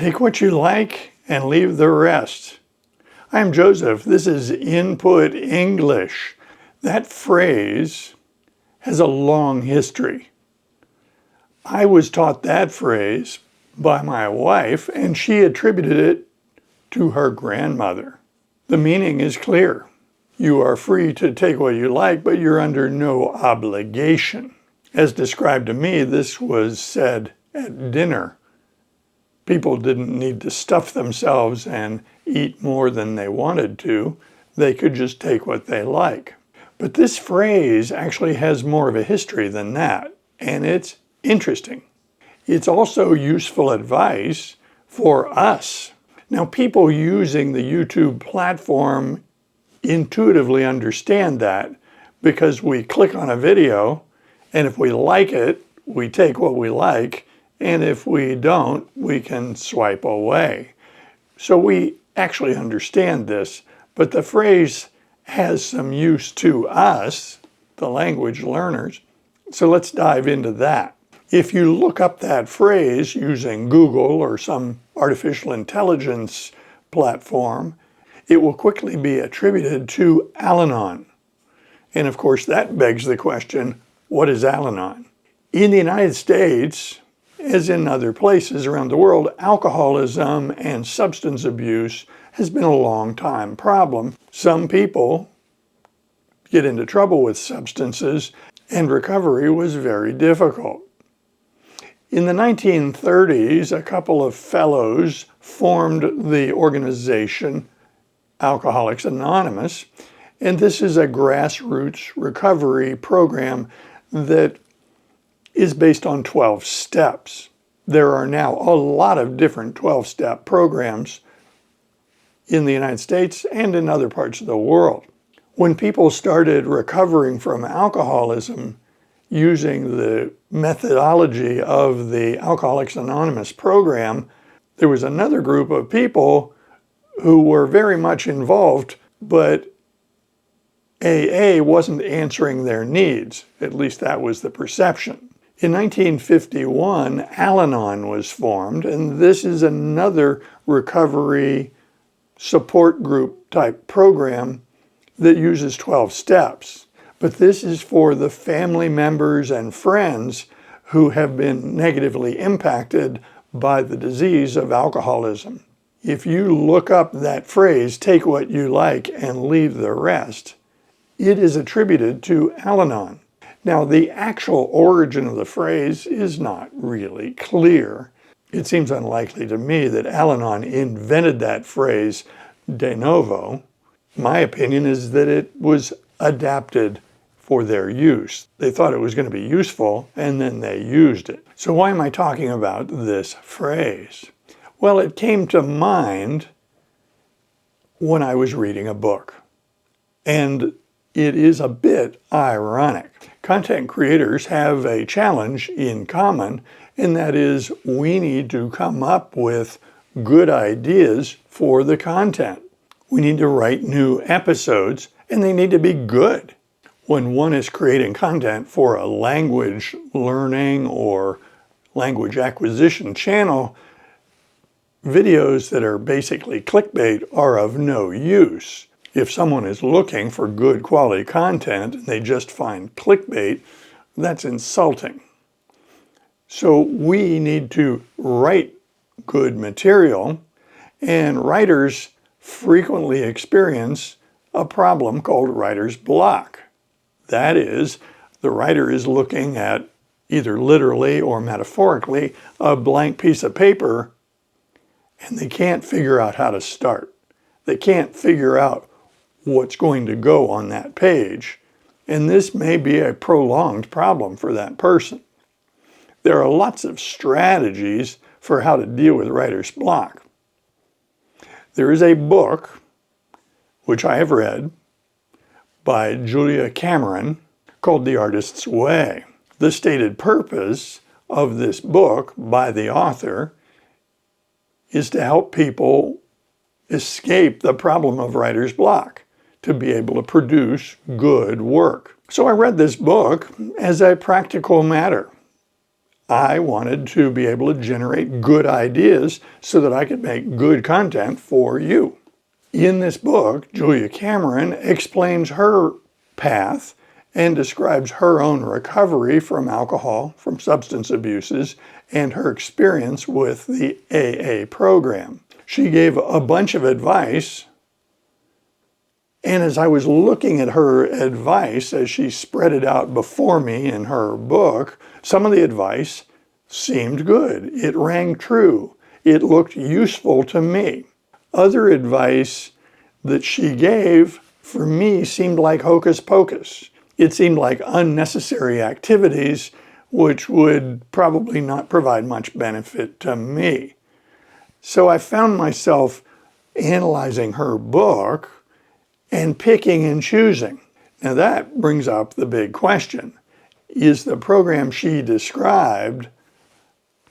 Take what you like and leave the rest. I'm Joseph. This is Input English. That phrase has a long history. I was taught that phrase by my wife, and she attributed it to her grandmother. The meaning is clear. You are free to take what you like, but you're under no obligation. As described to me, this was said at dinner. People didn't need to stuff themselves and eat more than they wanted to. They could just take what they like. But this phrase actually has more of a history than that, and it's interesting. It's also useful advice for us. Now, people using the YouTube platform intuitively understand that because we click on a video, and if we like it, we take what we like, and if we don't, we can swipe away. So we actually understand this, but the phrase has some use to us, the language learners. So let's dive into that. If you look up that phrase using Google or some artificial intelligence platform, it will quickly be attributed to Al-Anon. And of course, that begs the question, what is Al-Anon? In the United States, as in other places around the world, alcoholism and substance abuse has been a long-time problem. Some people get into trouble with substances, and recovery was very difficult. In the 1930s, a couple of fellows formed the organization Alcoholics Anonymous, and this is a grassroots recovery program that is based on 12 steps. There are now a lot of different 12-step programs in the United States and in other parts of the world. When people started recovering from alcoholism using the methodology of the Alcoholics Anonymous program, there was another group of people who were very much involved, but AA wasn't answering their needs. At least that was the perception. In 1951, Al-Anon was formed, and this is another recovery support group type program that uses 12 steps. But this is for the family members and friends who have been negatively impacted by the disease of alcoholism. If you look up that phrase, take what you like and leave the rest, it is attributed to Al-Anon. Now, the actual origin of the phrase is not really clear. It seems unlikely to me that Al-Anon invented that phrase de novo. My opinion is that it was adapted for their use. They thought it was going to be useful, and then they used it. So why am I talking about this phrase? Well, it came to mind when I was reading a book, and it is a bit ironic. Content creators have a challenge in common, and that is we need to come up with good ideas for the content. We need to write new episodes, and they need to be good. When one is creating content for a language learning or language acquisition channel, videos that are basically clickbait are of no use. If someone is looking for good quality content and they just find clickbait, that's insulting. So we need to write good material, and writers frequently experience a problem called writer's block. That is, the writer is looking at, either literally or metaphorically, a blank piece of paper, and they can't figure out how to start. They can't figure out what's going to go on that page, and this may be a prolonged problem for that person. There are lots of strategies for how to deal with writer's block. There is a book, which I have read, by Julia Cameron, called The Artist's Way. The stated purpose of this book by the author is to help people escape the problem of writer's block, to be able to produce good work. So I read this book as a practical matter. I wanted to be able to generate good ideas so that I could make good content for you. In this book, Julia Cameron explains her path and describes her own recovery from alcohol, from substance abuses, and her experience with the AA program. She gave a bunch of advice, and as I was looking at her advice as she spread it out before me in her book, some of the advice seemed good. It rang true. It looked useful to me. Other advice that she gave, for me, seemed like hocus pocus. It seemed like unnecessary activities which would probably not provide much benefit to me. So I found myself analyzing her book and picking and choosing. Now that brings up the big question. Is the program she described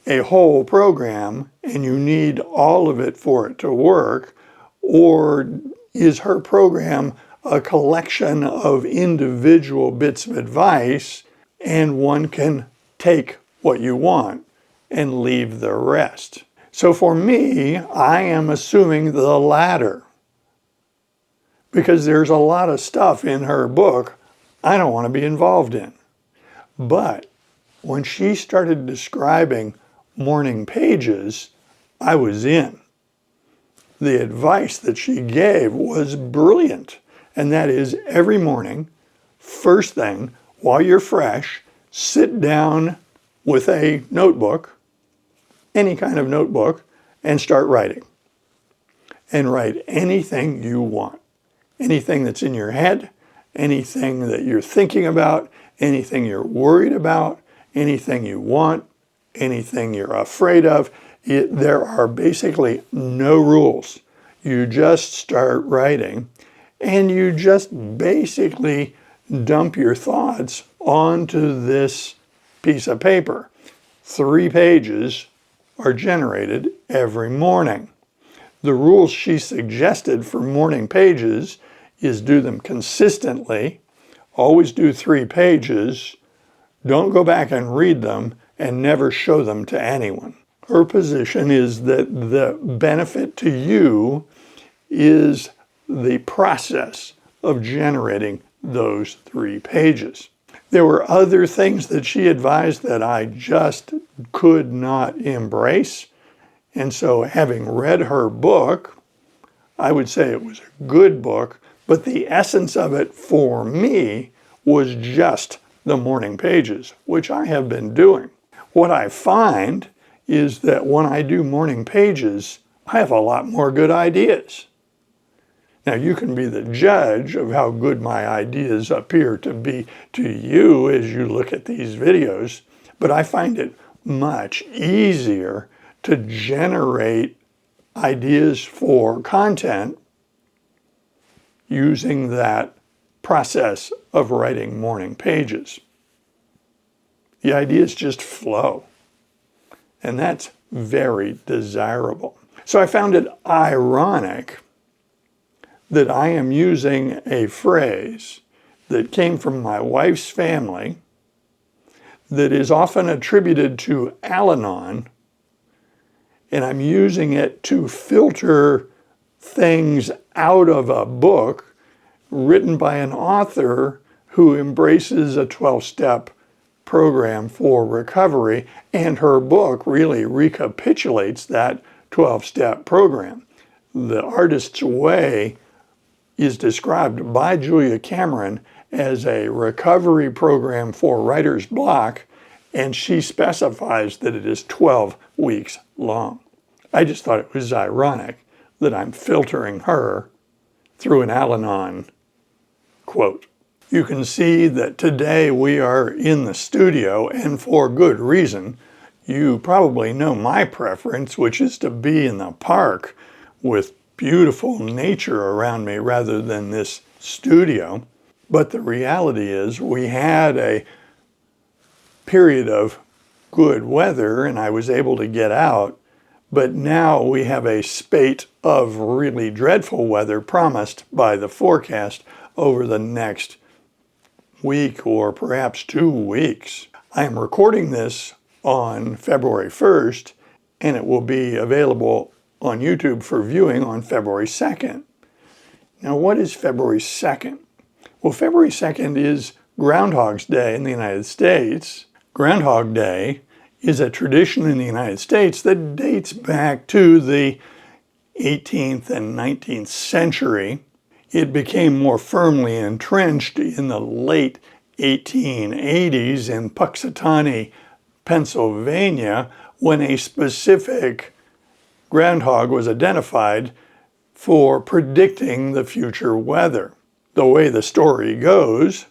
a whole program and you need all of it for it to work? Or is her program a collection of individual bits of advice and one can take what you want and leave the rest? So for me, I am assuming the latter, because there's a lot of stuff in her book I don't want to be involved in. But when she started describing morning pages, I was in. The advice that she gave was brilliant, and that is every morning, first thing, while you're fresh, sit down with a notebook, any kind of notebook, and start writing. And write anything you want. Anything that's in your head, anything that you're thinking about, anything you're worried about, anything you want, anything you're afraid of. There are basically no rules. You just start writing, and you just basically dump your thoughts onto this piece of paper. 3 pages are generated every morning. The rules she suggested for morning pages is do them consistently, always do 3 pages, don't go back and read them, and never show them to anyone. Her position is that the benefit to you is the process of generating those 3 pages. There were other things that she advised that I just could not embrace. And so having read her book, I would say it was a good book, but the essence of it for me was just the morning pages, which I have been doing. What I find is that when I do morning pages, I have a lot more good ideas. Now you can be the judge of how good my ideas appear to be to you as you look at these videos, but I find it much easier to generate ideas for content using that process of writing morning pages. The ideas just flow, and that's very desirable. So I found it ironic that I am using a phrase that came from my wife's family that is often attributed to Al-Anon, and I'm using it to filter things out of a book written by an author who embraces a 12-step program for recovery, and her book really recapitulates that 12-step program. The Artist's Way is described by Julia Cameron as a recovery program for writer's block, and she specifies that it is 12 weeks long. I just thought it was ironic that I'm filtering her through an Al-Anon quote. You can see that today we are in the studio, and for good reason. You probably know my preference, which is to be in the park with beautiful nature around me rather than this studio. But the reality is we had a period of good weather and I was able to get out, but now we have a spate of really dreadful weather promised by the forecast over the next week or perhaps 2 weeks. I am recording this on February 1st, and it will be available on YouTube for viewing on February 2nd. Now, what is February 2nd? Well, February 2nd is Groundhog's Day in the United States. Groundhog Day is a tradition in the United States that dates back to the 18th and 19th century. It became more firmly entrenched in the late 1880s in Puxatawny, Pennsylvania, when a specific groundhog was identified for predicting the future weather. The way the story goes,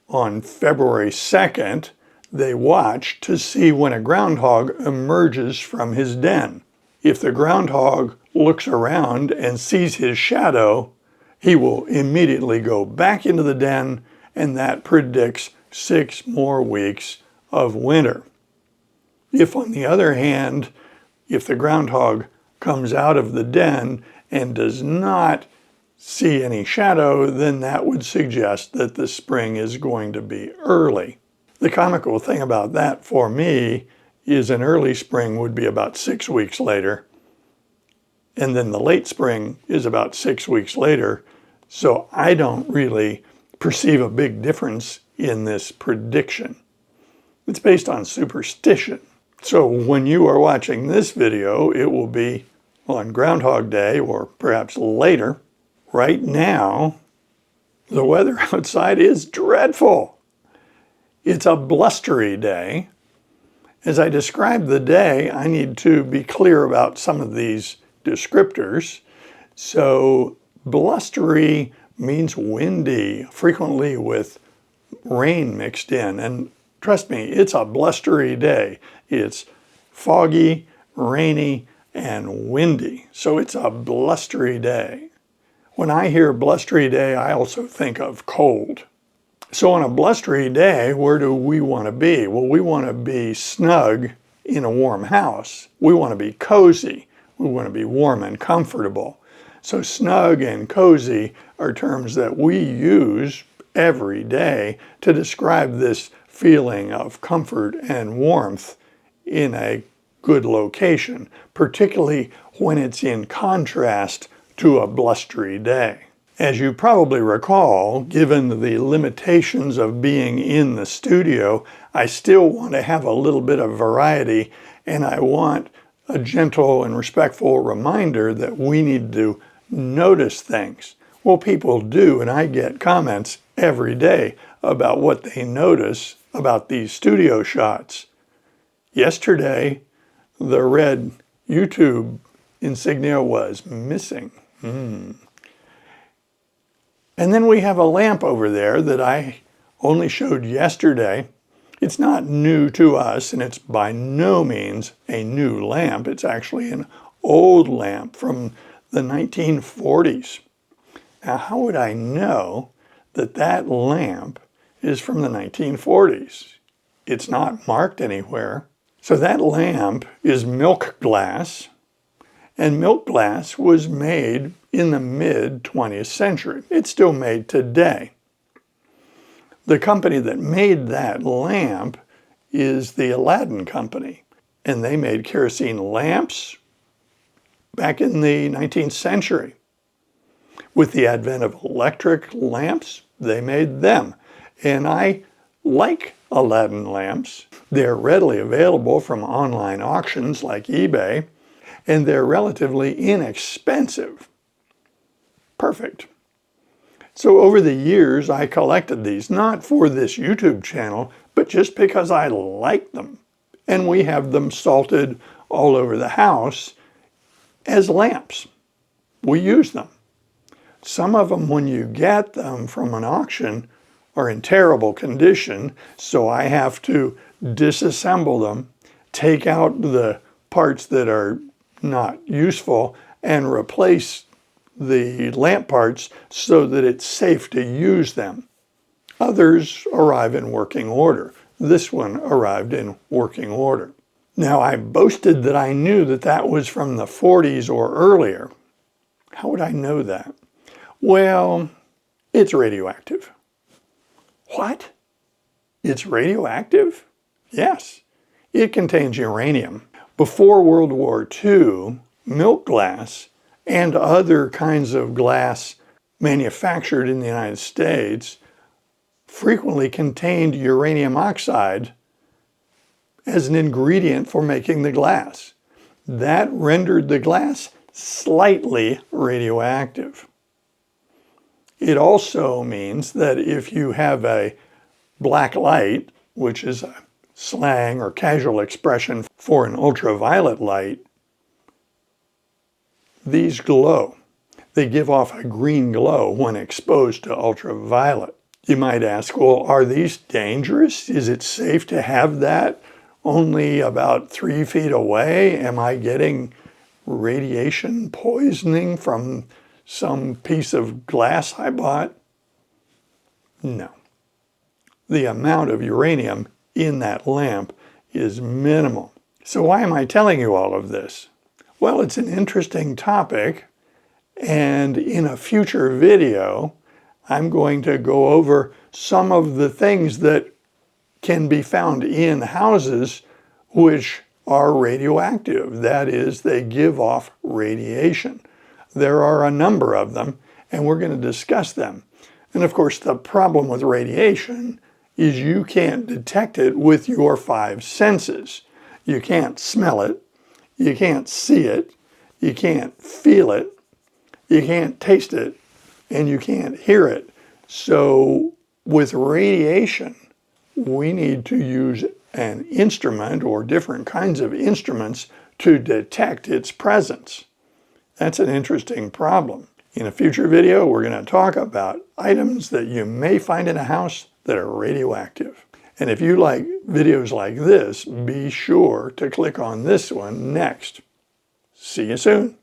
on February 2nd, they watch to see when a groundhog emerges from his den. If the groundhog looks around and sees his shadow, he will immediately go back into the den, and that predicts 6 more weeks of winter. If, on the other hand, if the groundhog comes out of the den and does not see any shadow, then that would suggest that the spring is going to be early. The comical thing about that for me is an early spring would be about 6 weeks later, and then the late spring is about 6 weeks later, so I don't really perceive a big difference in this prediction. It's based on superstition. So when you are watching this video, it will be on Groundhog Day or perhaps later. Right now, the weather outside is dreadful. It's a blustery day. As I describe the day, I need to be clear about some of these descriptors. So blustery means windy, frequently with rain mixed in. And trust me, it's a blustery day. It's foggy, rainy, and windy. So it's a blustery day. When I hear blustery day, I also think of cold. So on a blustery day, where do we want to be? Well, we want to be snug in a warm house. We want to be cozy. We want to be warm and comfortable. So snug and cozy are terms that we use every day to describe this feeling of comfort and warmth in a good location, particularly when it's in contrast to a blustery day. As you probably recall, given the limitations of being in the studio, I still want to have a little bit of variety, and I want a gentle and respectful reminder that we need to notice things. Well, people do, and I get comments every day about what they notice about these studio shots. Yesterday, the red YouTube insignia was missing. And then we have a lamp over there that I only showed yesterday. It's not new to us, and it's by no means a new lamp. It's actually an old lamp from the 1940s. Now, how would I know that that lamp is from the 1940s? It's not marked anywhere. So that lamp is milk glass, and milk glass was made in the mid-20th century. It's still made today. The company that made that lamp is the Aladdin Company, and they made kerosene lamps back in the 19th century. With the advent of electric lamps, they made them. And I like Aladdin lamps. They're readily available from online auctions like eBay, and they're relatively inexpensive. Perfect. So over the years, I collected these, not for this YouTube channel, but just because I like them. And we have them salted all over the house as lamps. We use them. Some of them, when you get them from an auction, are in terrible condition, so I have to disassemble them, take out the parts that are not useful, and replace the lamp parts so that it's safe to use them. Others arrive in working order. This one arrived in working order. Now, I boasted that I knew that that was from the 40s or earlier. How would I know that? Well, it's radioactive. What? It's radioactive? Yes. It contains uranium. Before World War II, milk glass and other kinds of glass manufactured in the United States frequently contained uranium oxide as an ingredient for making the glass. That rendered the glass slightly radioactive. It also means that if you have a black light, which is a slang or casual expression for an ultraviolet light, these glow. They give off a green glow when exposed to ultraviolet. You might ask, well, are these dangerous? Is it safe to have that only about 3 feet away? Am I getting radiation poisoning from some piece of glass I bought? No. The amount of uranium in that lamp is minimal. So why am I telling you all of this? Well, it's an interesting topic, and in a future video, I'm going to go over some of the things that can be found in houses which are radioactive. That is, they give off radiation. There are a number of them, and we're going to discuss them. And of course, the problem with radiation is you can't detect it with your 5 senses. You can't smell it, you can't see it, you can't feel it, you can't taste it, and you can't hear it. So with radiation, we need to use an instrument or different kinds of instruments to detect its presence. That's an interesting problem. In a future video, we're going to talk about items that you may find in a house that are radioactive. And if you like videos like this, be sure to click on this one next. See you soon.